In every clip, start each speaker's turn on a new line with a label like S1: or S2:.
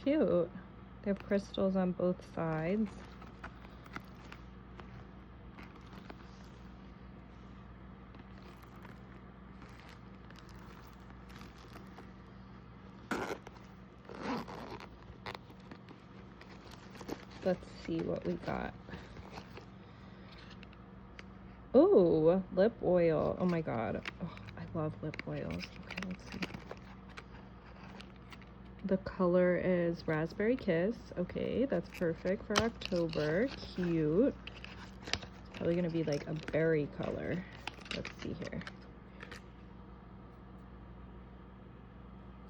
S1: cute. They have crystals on both sides. Let's see what we got. Ooh, lip oil. Oh my god. Oh, I love lip oils. Okay, let's see. The color is Raspberry Kiss. Okay, that's perfect for October. Cute. Probably gonna be like a berry color. Let's see here.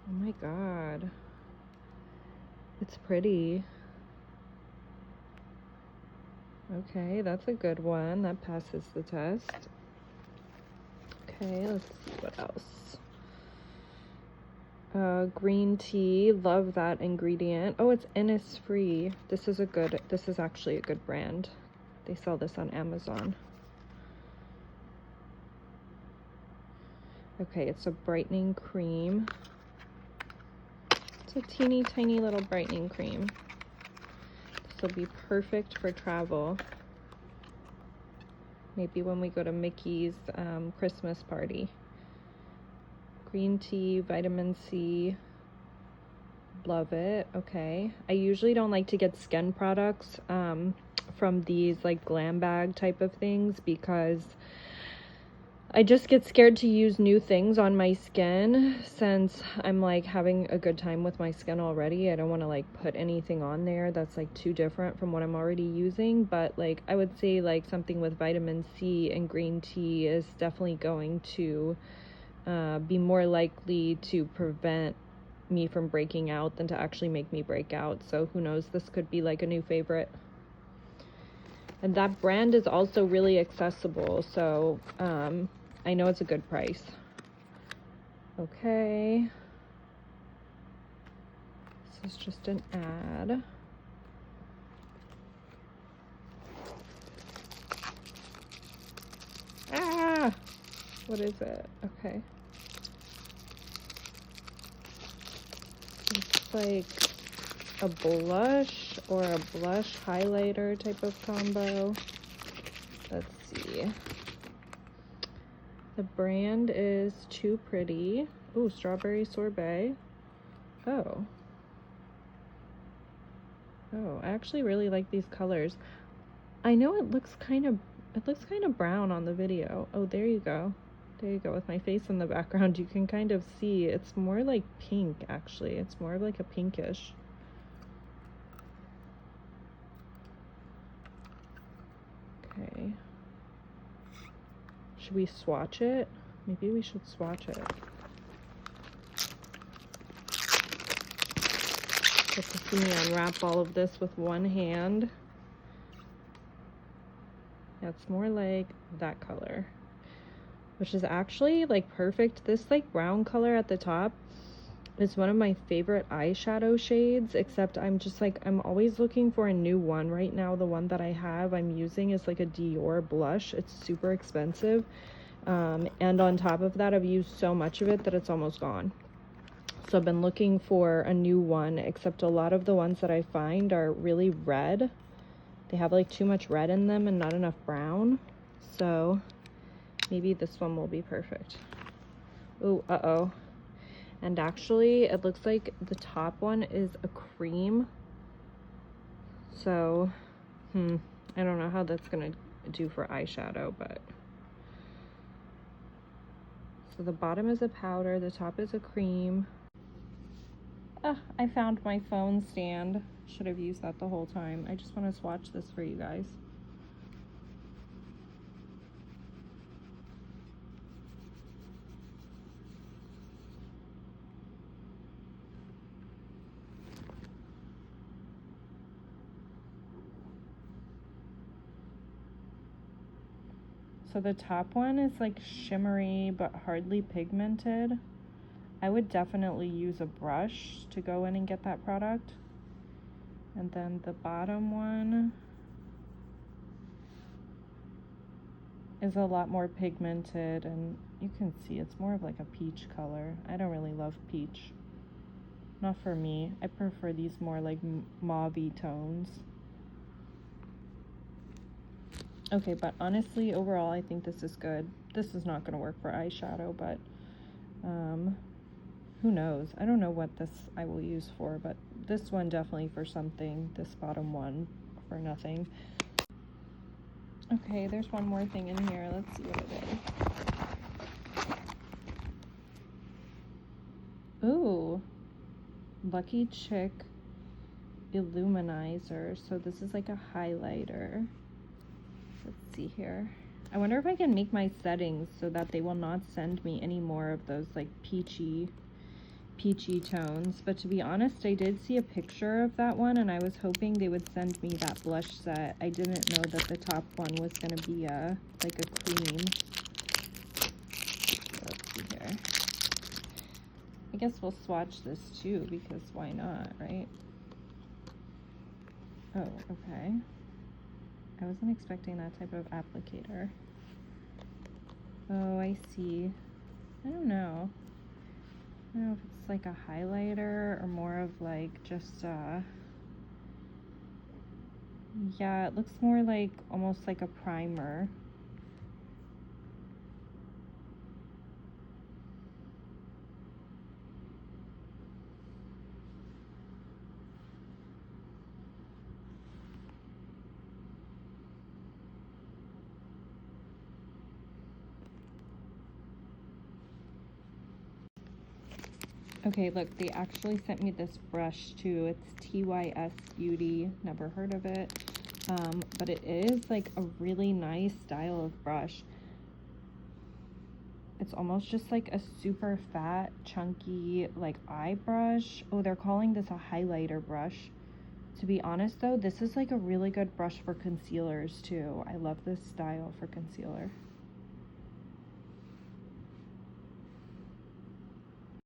S1: Oh my god. It's pretty. Okay, that's a good one. That passes the test. Okay, let's see what else. Green tea, love that ingredient. Oh, it's Innisfree. This is actually a good brand. They sell this on Amazon. Okay, it's a brightening cream. It's a teeny tiny little brightening cream. This will be perfect for travel. Maybe when we go to Mickey's Christmas party. Green tea, vitamin C. Love it. Okay. I usually don't like to get skin products from these like glam bag type of things because I just get scared to use new things on my skin since I'm like having a good time with my skin already. I don't want to like put anything on there that's like too different from what I'm already using, but like I would say like something with vitamin C and green tea is definitely going to be more likely to prevent me from breaking out than to actually make me break out. So who knows, this could be like a new favorite. And that brand is also really accessible, so I know it's a good price. Okay, this is just an ad. Ah, what is it? Okay, it's like a blush or a blush highlighter type of combo. Let's see. The brand is Too Pretty. Ooh, strawberry sorbet. Oh, I actually really like these colors. I know it looks kind of brown on the video. Oh, there you go. There you go. With my face in the background, you can kind of see it's more like pink actually. It's more of like a pinkish. Okay. Should we swatch it? Maybe we should swatch it. Get to see me unwrap all of this with one hand. That's more like that color, which is actually like perfect. This like brown color at the top is one of my favorite eyeshadow shades, except I'm just like, I'm always looking for a new one. Right now, the one that I have I'm using is like a Dior blush. It's super expensive. And on top of that, I've used so much of it that it's almost gone. So I've been looking for a new one, except a lot of the ones that I find are really red. They have like too much red in them and not enough brown. So maybe this one will be perfect. Ooh, uh-oh. And actually, it looks like the top one is a cream. So, I don't know how that's gonna do for eyeshadow, but. So the bottom is a powder, the top is a cream. Ah, I found my phone stand. Should have used that the whole time. I just want to swatch this for you guys. So the top one is like shimmery but hardly pigmented. I would definitely use a brush to go in and get that product. And then the bottom one is a lot more pigmented, and you can see it's more of like a peach color. I don't really love peach. Not for me. I prefer these more like mauve-y tones. Okay, but honestly, overall, I think this is good. This is not going to work for eyeshadow, but who knows? I don't know what this I will use for, but this one definitely for something. This bottom one for nothing. Okay, there's one more thing in here. Let's see what it is. Ooh, Lucky Chick Illuminizer. So this is like a highlighter. Let's see here. I wonder if I can make my settings so that they will not send me any more of those like peachy tones. But to be honest, I did see a picture of that one and I was hoping they would send me that blush set. I didn't know that the top one was going to be like a cream. Let's see here. I guess we'll swatch this too, because why not, right? Oh, okay. I wasn't expecting that type of applicator. Oh, I see. I don't know. I don't know if it's like a highlighter or more of like just yeah, it looks more like almost like a primer. Okay, look, they actually sent me this brush too. It's TYS Beauty, never heard of it. But it is like a really nice style of brush. It's almost just like a super fat, chunky, like eye brush. Oh, they're calling this a highlighter brush. To be honest though, this is like a really good brush for concealers too. I love this style for concealer.